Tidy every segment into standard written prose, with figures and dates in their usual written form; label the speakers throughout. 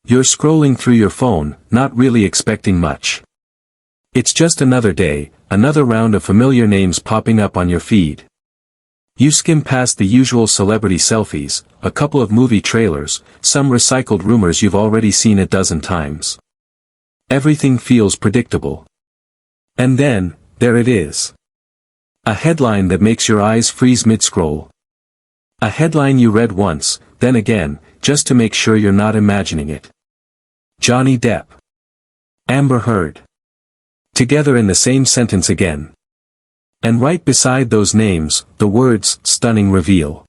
Speaker 1: You're scrolling through your phone, not really expecting much. It's just another day, another round of familiar names popping up on your feed. You skim past the usual celebrity selfies, a couple of movie trailers, some recycled rumors you've already seen a dozen times. Everything feels predictable. And then, there it is. A headline that makes your eyes freeze mid-scroll. A headline you read once, then again, just to make sure you're not imagining it. Johnny Depp. Amber Heard. Together in the same sentence again. And right beside those names, the words, stunning reveal.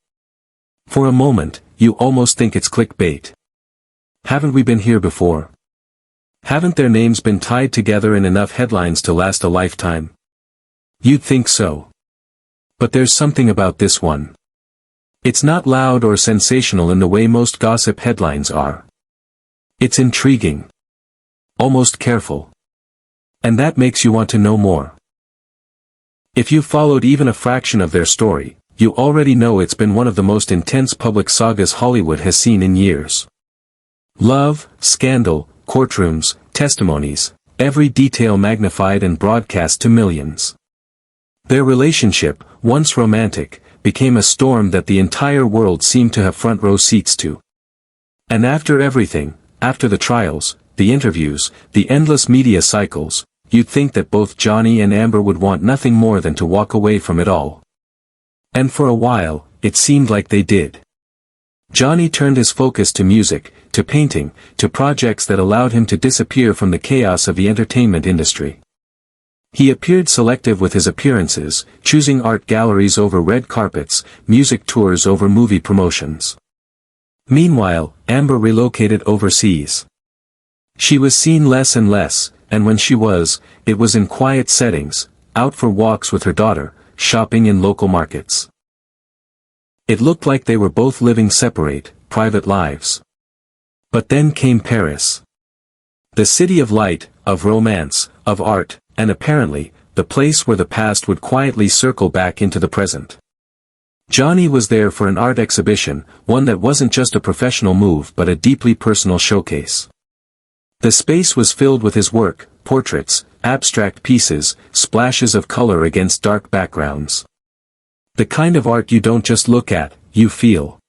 Speaker 1: For a moment, you almost think it's clickbait. Haven't we been here before? Haven't their names been tied together in enough headlines to last a lifetime? You'd think so. But there's something about this one. It's not loud or sensational in the way most gossip headlines are. It's intriguing. Almost careful. And that makes you want to know more. If you've followed even a fraction of their story, you already know it's been one of the most intense public sagas Hollywood has seen in years. Love, scandal, courtrooms, testimonies, every detail magnified and broadcast to millions. Their relationship, once romantic, became a storm that the entire world seemed to have front row seats to. And after everything, after the trials, the interviews, the endless media cycles, you'd think that both Johnny and Amber would want nothing more than to walk away from it all. And for a while, it seemed like they did. Johnny turned his focus to music, to painting, to projects that allowed him to disappear from the chaos of the entertainment industry. He appeared selective with his appearances, choosing art galleries over red carpets, music tours over movie promotions. Meanwhile, Amber relocated overseas. She was seen less and less, and when she was, it was in quiet settings, out for walks with her daughter, shopping in local markets. It looked like they were both living separate, private lives. But then came Paris. The city of light, of romance, of art, and apparently, the place where the past would quietly circle back into the present. Johnny was there for an art exhibition, one that wasn't just a professional move but a deeply personal showcase. The space was filled with his work, portraits, abstract pieces, splashes of color against dark backgrounds. The kind of art you don't just look at, you feel.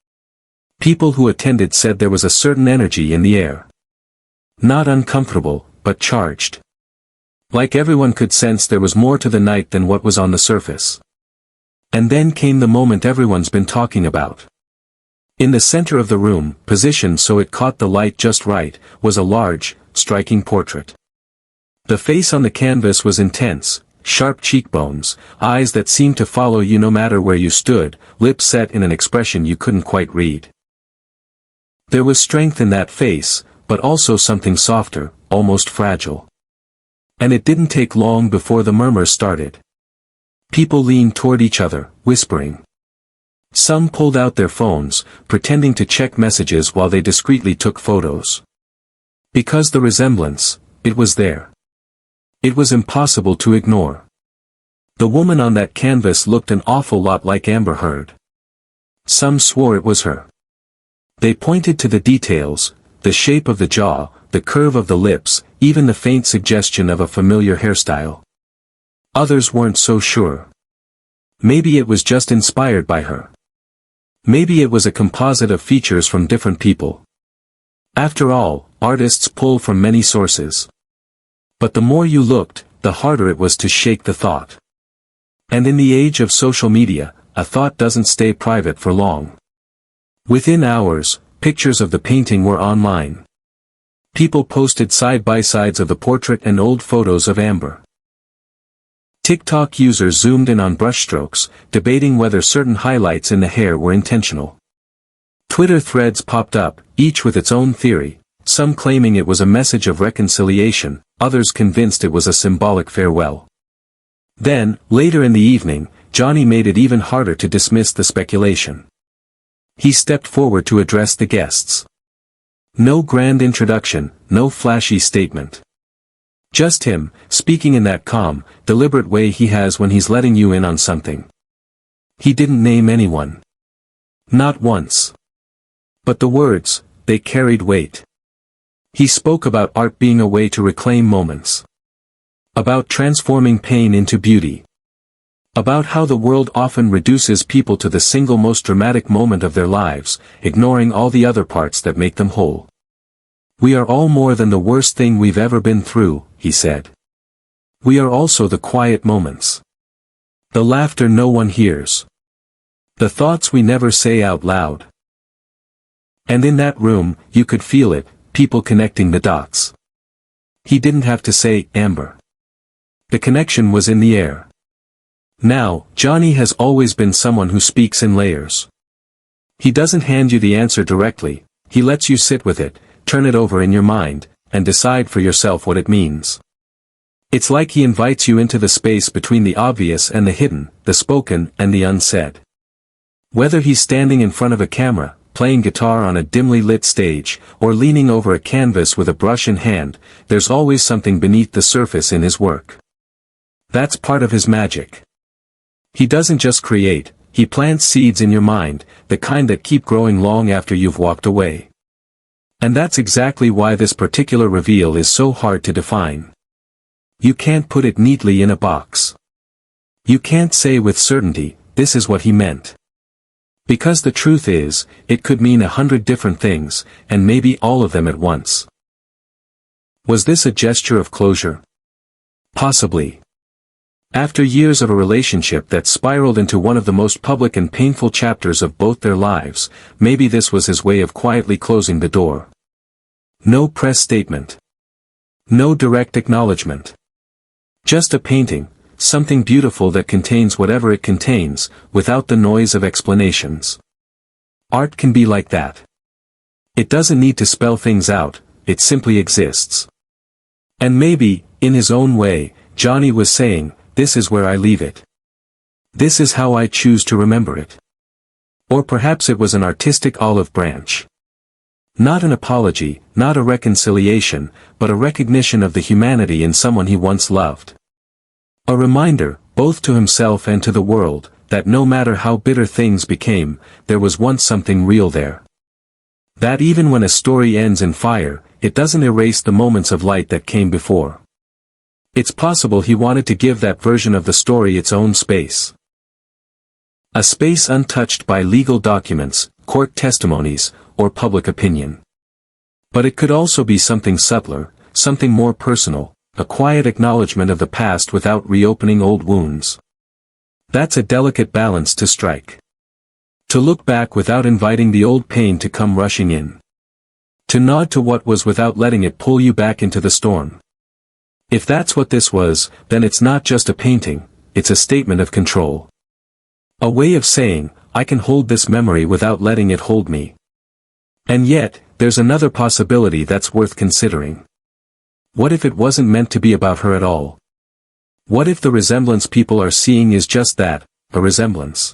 Speaker 1: People who attended said there was a certain energy in the air. Not uncomfortable, but charged. Like everyone could sense there was more to the night than what was on the surface. And then came the moment everyone's been talking about. In the center of the room, positioned so it caught the light just right, was a large, striking portrait. The face on the canvas was intense, sharp cheekbones, eyes that seemed to follow you no matter where you stood, lips set in an expression you couldn't quite read. There was strength in that face, but also something softer, almost fragile. And it didn't take long before the murmurs started. People leaned toward each other, whispering. Some pulled out their phones, pretending to check messages while they discreetly took photos. Because the resemblance, it was there. It was impossible to ignore. The woman on that canvas looked an awful lot like Amber Heard. Some swore it was her. They pointed to the details, the shape of the jaw, the curve of the lips, even the faint suggestion of a familiar hairstyle. Others weren't so sure. Maybe it was just inspired by her. Maybe it was a composite of features from different people. After all, artists pull from many sources. But the more you looked, the harder it was to shake the thought. And in the age of social media, a thought doesn't stay private for long. Within hours, pictures of the painting were online. People posted side-by-sides of the portrait and old photos of Amber. TikTok users zoomed in on brushstrokes, debating whether certain highlights in the hair were intentional. Twitter threads popped up, each with its own theory, some claiming it was a message of reconciliation, others convinced it was a symbolic farewell. Then, later in the evening, Johnny made it even harder to dismiss the speculation. He stepped forward to address the guests. No grand introduction, no flashy statement. Just him, speaking in that calm, deliberate way he has when he's letting you in on something. He didn't name anyone. Not once. But the words, they carried weight. He spoke about art being a way to reclaim moments. About transforming pain into beauty. About how the world often reduces people to the single most dramatic moment of their lives, ignoring all the other parts that make them whole. We are all more than the worst thing we've ever been through, he said. We are also the quiet moments. The laughter no one hears. The thoughts we never say out loud. And in that room, you could feel it, people connecting the dots. He didn't have to say, Amber. The connection was in the air. Now, Johnny has always been someone who speaks in layers. He doesn't hand you the answer directly, he lets you sit with it, turn it over in your mind, and decide for yourself what it means. It's like he invites you into the space between the obvious and the hidden, the spoken and the unsaid. Whether he's standing in front of a camera, playing guitar on a dimly lit stage, or leaning over a canvas with a brush in hand, there's always something beneath the surface in his work. That's part of his magic. He doesn't just create, he plants seeds in your mind, the kind that keep growing long after you've walked away. And that's exactly why this particular reveal is so hard to define. You can't put it neatly in a box. You can't say with certainty, this is what he meant. Because the truth is, it could mean 100 different things, and maybe all of them at once. Was this a gesture of closure? Possibly. After years of a relationship that spiraled into one of the most public and painful chapters of both their lives, maybe this was his way of quietly closing the door. No press statement. No direct acknowledgement. Just a painting, something beautiful that contains whatever it contains, without the noise of explanations. Art can be like that. It doesn't need to spell things out, it simply exists. And maybe, in his own way, Johnny was saying, this is where I leave it. This is how I choose to remember it. Or perhaps it was an artistic olive branch. Not an apology, not a reconciliation, but a recognition of the humanity in someone he once loved. A reminder, both to himself and to the world, that no matter how bitter things became, there was once something real there. That even when a story ends in fire, it doesn't erase the moments of light that came before. It's possible he wanted to give that version of the story its own space. A space untouched by legal documents, court testimonies, or public opinion. But it could also be something subtler, something more personal, a quiet acknowledgement of the past without reopening old wounds. That's a delicate balance to strike. To look back without inviting the old pain to come rushing in. To nod to what was without letting it pull you back into the storm. If that's what this was, then it's not just a painting, it's a statement of control. A way of saying, I can hold this memory without letting it hold me. And yet, there's another possibility that's worth considering. What if it wasn't meant to be about her at all? What if the resemblance people are seeing is just that, a resemblance?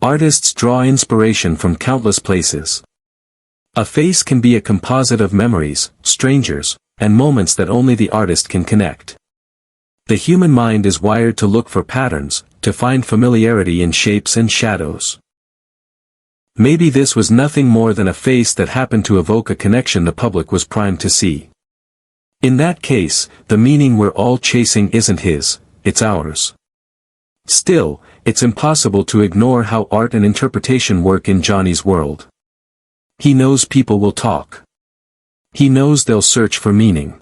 Speaker 1: Artists draw inspiration from countless places. A face can be a composite of memories, strangers, and moments that only the artist can connect. The human mind is wired to look for patterns, to find familiarity in shapes and shadows. Maybe this was nothing more than a face that happened to evoke a connection the public was primed to see. In that case, the meaning we're all chasing isn't his, it's ours. Still, it's impossible to ignore how art and interpretation work in Johnny's world. He knows people will talk. He knows they'll search for meaning.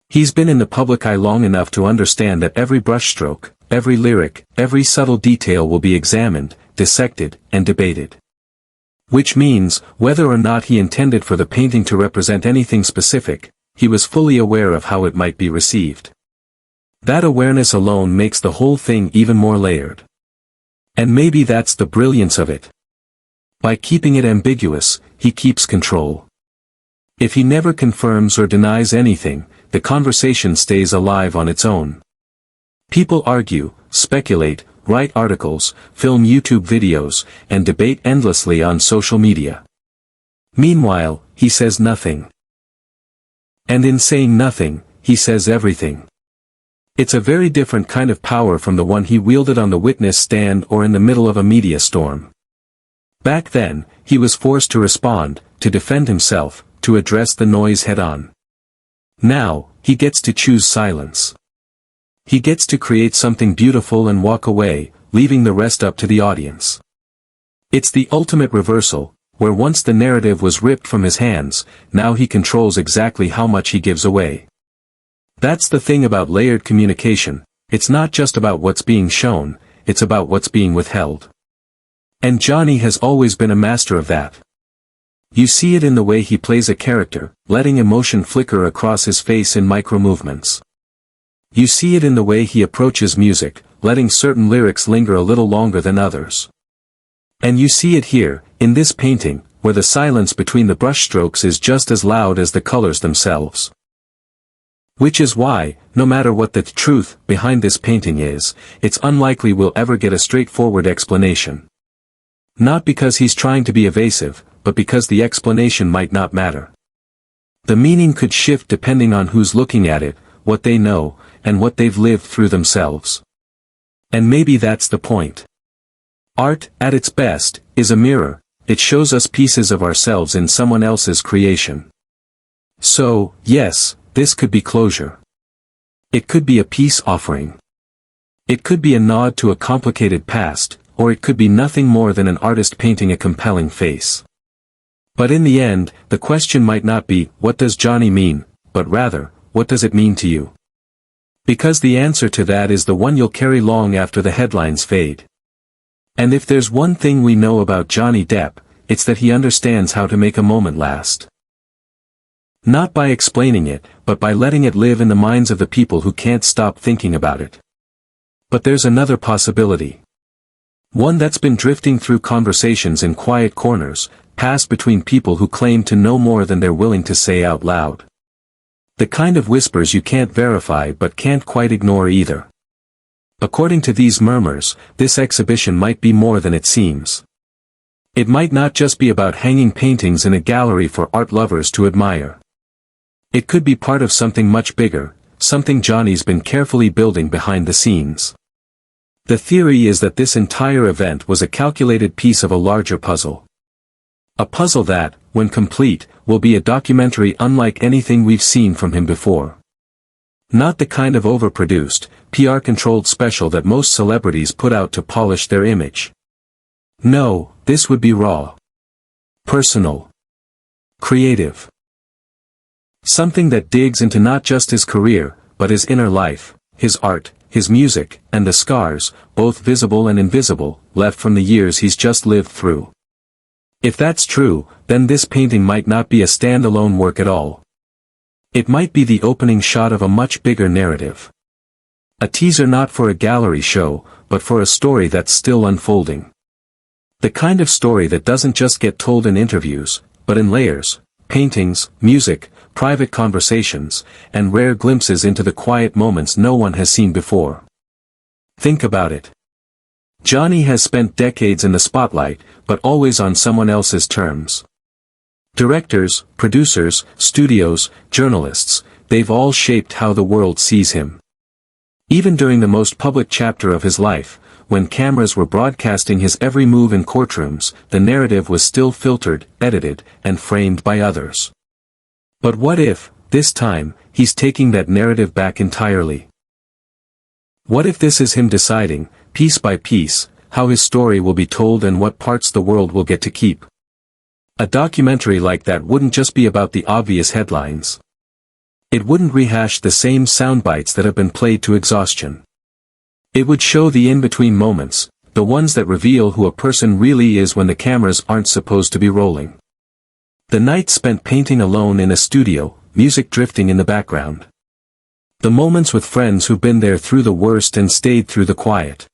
Speaker 1: He's been in the public eye long enough to understand that every brushstroke, every lyric, every subtle detail will be examined, dissected, and debated. Which means, whether or not he intended for the painting to represent anything specific, he was fully aware of how it might be received. That awareness alone makes the whole thing even more layered. And maybe that's the brilliance of it. By keeping it ambiguous, he keeps control. If he never confirms or denies anything, the conversation stays alive on its own. People argue, speculate, write articles, film YouTube videos, and debate endlessly on social media. Meanwhile, he says nothing. And in saying nothing, he says everything. It's a very different kind of power from the one he wielded on the witness stand or in the middle of a media storm. Back then, he was forced to respond, to defend himself, to address the noise head-on. Now, he gets to choose silence. He gets to create something beautiful and walk away, leaving the rest up to the audience. It's the ultimate reversal, where once the narrative was ripped from his hands, now he controls exactly how much he gives away. That's the thing about layered communication, it's not just about what's being shown, it's about what's being withheld. And Johnny has always been a master of that. You see it in the way he plays a character, letting emotion flicker across his face in micro-movements. You see it in the way he approaches music, letting certain lyrics linger a little longer than others. And you see it here, in this painting, where the silence between the brushstrokes is just as loud as the colors themselves. Which is why, no matter what the truth behind this painting is, it's unlikely we'll ever get a straightforward explanation. Not because he's trying to be evasive, but because the explanation might not matter. The meaning could shift depending on who's looking at it, what they know, and what they've lived through themselves. And maybe that's the point. Art, at its best, is a mirror, it shows us pieces of ourselves in someone else's creation. So, yes, this could be closure. It could be a peace offering. It could be a nod to a complicated past, or it could be nothing more than an artist painting a compelling face. But in the end, the question might not be, what does Johnny mean, but rather, what does it mean to you? Because the answer to that is the one you'll carry long after the headlines fade. And if there's one thing we know about Johnny Depp, it's that he understands how to make a moment last. Not by explaining it, but by letting it live in the minds of the people who can't stop thinking about it. But there's another possibility. One that's been drifting through conversations in quiet corners, passed between people who claim to know more than they're willing to say out loud. The kind of whispers you can't verify but can't quite ignore either. According to these murmurs, this exhibition might be more than it seems. It might not just be about hanging paintings in a gallery for art lovers to admire. It could be part of something much bigger, something Johnny's been carefully building behind the scenes. The theory is that this entire event was a calculated piece of a larger puzzle. A puzzle that, when complete, will be a documentary unlike anything we've seen from him before. Not the kind of overproduced, PR-controlled special that most celebrities put out to polish their image. No, this would be raw. Personal. Creative. Something that digs into not just his career, but his inner life, his art, his music, and the scars, both visible and invisible, left from the years he's just lived through. If that's true, then this painting might not be a standalone work at all. It might be the opening shot of a much bigger narrative. A teaser not for a gallery show, but for a story that's still unfolding. The kind of story that doesn't just get told in interviews, but in layers, paintings, music, private conversations, and rare glimpses into the quiet moments no one has seen before. Think about it. Johnny has spent decades in the spotlight, but always on someone else's terms. Directors, producers, studios, journalists, they've all shaped how the world sees him. Even during the most public chapter of his life, when cameras were broadcasting his every move in courtrooms, the narrative was still filtered, edited, and framed by others. But what if, this time, he's taking that narrative back entirely? What if this is him deciding, piece by piece, how his story will be told and what parts the world will get to keep? A documentary like that wouldn't just be about the obvious headlines. It wouldn't rehash the same sound bites that have been played to exhaustion. It would show the in-between moments, the ones that reveal who a person really is when the cameras aren't supposed to be rolling. The night spent painting alone in a studio, music drifting in the background. The moments with friends who've been there through the worst and stayed through the quiet.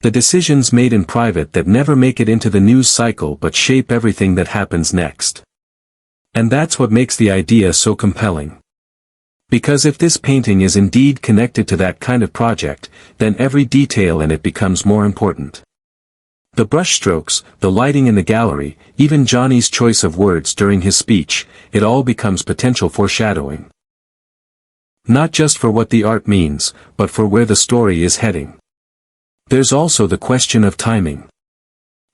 Speaker 1: The decisions made in private that never make it into the news cycle but shape everything that happens next. And that's what makes the idea so compelling. Because if this painting is indeed connected to that kind of project, then every detail in it becomes more important. The brushstrokes, the lighting in the gallery, even Johnny's choice of words during his speech, it all becomes potential foreshadowing. Not just for what the art means, but for where the story is heading. There's also the question of timing.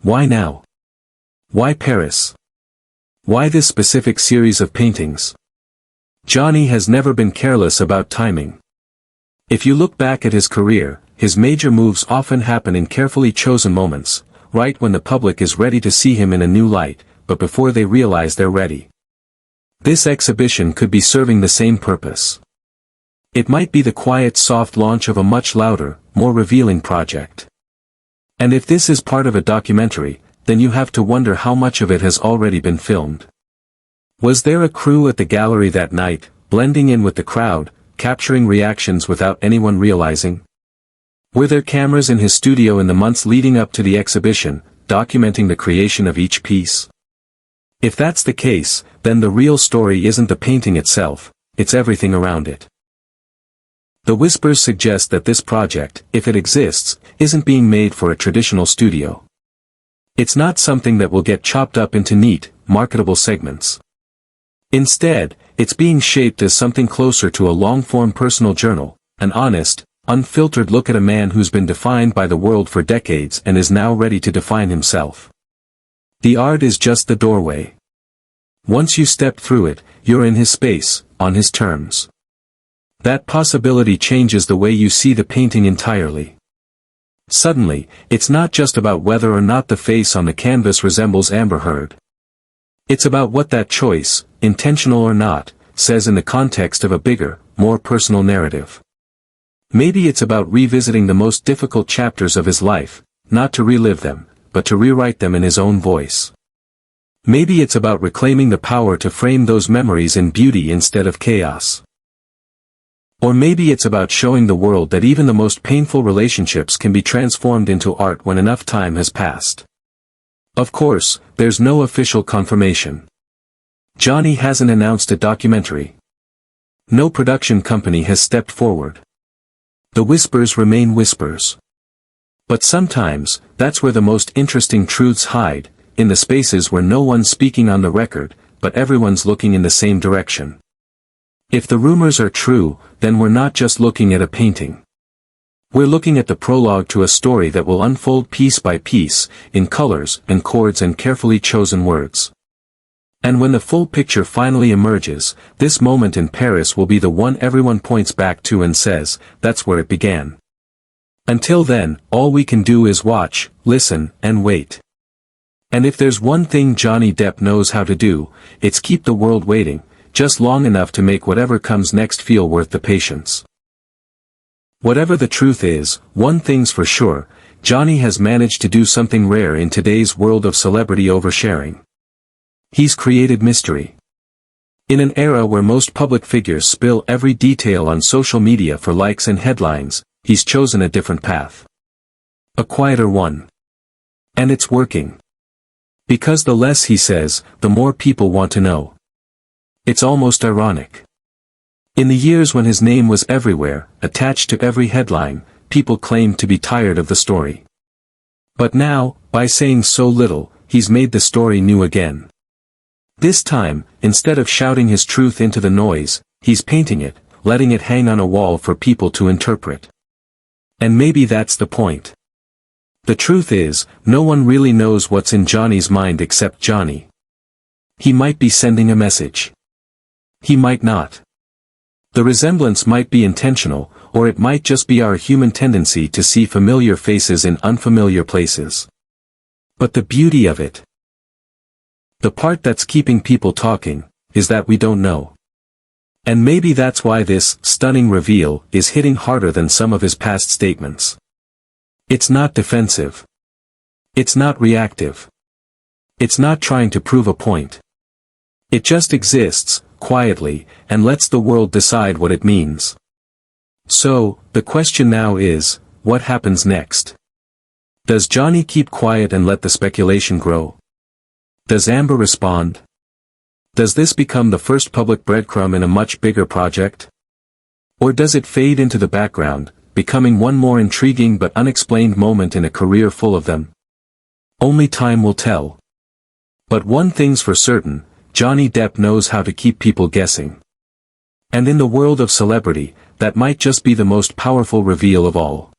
Speaker 1: Why now? Why Paris? Why this specific series of paintings? Johnny has never been careless about timing. If you look back at his career, his major moves often happen in carefully chosen moments, right when the public is ready to see him in a new light, but before they realize they're ready. This exhibition could be serving the same purpose. It might be the quiet, soft launch of a much louder, more revealing project. And if this is part of a documentary, then you have to wonder how much of it has already been filmed. Was there a crew at the gallery that night, blending in with the crowd, capturing reactions without anyone realizing? Were there cameras in his studio in the months leading up to the exhibition, documenting the creation of each piece? If that's the case, then the real story isn't the painting itself, it's everything around it. The whispers suggest that this project, if it exists, isn't being made for a traditional studio. It's not something that will get chopped up into neat, marketable segments. Instead, it's being shaped as something closer to a long-form personal journal, an honest, unfiltered look at a man who's been defined by the world for decades and is now ready to define himself. The art is just the doorway. Once you step through it, you're in his space, on his terms. That possibility changes the way you see the painting entirely. Suddenly, it's not just about whether or not the face on the canvas resembles Amber Heard. It's about what that choice, intentional or not, says in the context of a bigger, more personal narrative. Maybe it's about revisiting the most difficult chapters of his life, not to relive them, but to rewrite them in his own voice. Maybe it's about reclaiming the power to frame those memories in beauty instead of chaos. Or maybe it's about showing the world that even the most painful relationships can be transformed into art when enough time has passed. Of course, there's no official confirmation. Johnny hasn't announced a documentary. No production company has stepped forward. The whispers remain whispers. But sometimes, that's where the most interesting truths hide, in the spaces where no one's speaking on the record, but everyone's looking in the same direction. If the rumors are true, then we're not just looking at a painting. We're looking at the prologue to a story that will unfold piece by piece, in colors and chords and carefully chosen words. And when the full picture finally emerges, this moment in Paris will be the one everyone points back to and says, that's where it began. Until then, all we can do is watch, listen, and wait. And if there's one thing Johnny Depp knows how to do, it's keep the world waiting, just long enough to make whatever comes next feel worth the patience. Whatever the truth is, one thing's for sure, Johnny has managed to do something rare in today's world of celebrity oversharing. He's created mystery. In an era where most public figures spill every detail on social media for likes and headlines, he's chosen a different path. A quieter one. And it's working. Because the less he says, the more people want to know. It's almost ironic. In the years when his name was everywhere, attached to every headline, people claimed to be tired of the story. But now, by saying so little, he's made the story new again. This time, instead of shouting his truth into the noise, he's painting it, letting it hang on a wall for people to interpret. And maybe that's the point. The truth is, no one really knows what's in Johnny's mind except Johnny. He might be sending a message. He might not. The resemblance might be intentional, or it might just be our human tendency to see familiar faces in unfamiliar places. But the beauty of it, the part that's keeping people talking, is that we don't know. And maybe that's why this stunning reveal is hitting harder than some of his past statements. It's not defensive. It's not reactive. It's not trying to prove a point. It just exists, quietly, and lets the world decide what it means. So, the question now is, what happens next? Does Johnny keep quiet and let the speculation grow? Does Amber respond? Does this become the first public breadcrumb in a much bigger project? Or does it fade into the background, becoming one more intriguing but unexplained moment in a career full of them? Only time will tell. But one thing's for certain, Johnny Depp knows how to keep people guessing. And in the world of celebrity, that might just be the most powerful reveal of all.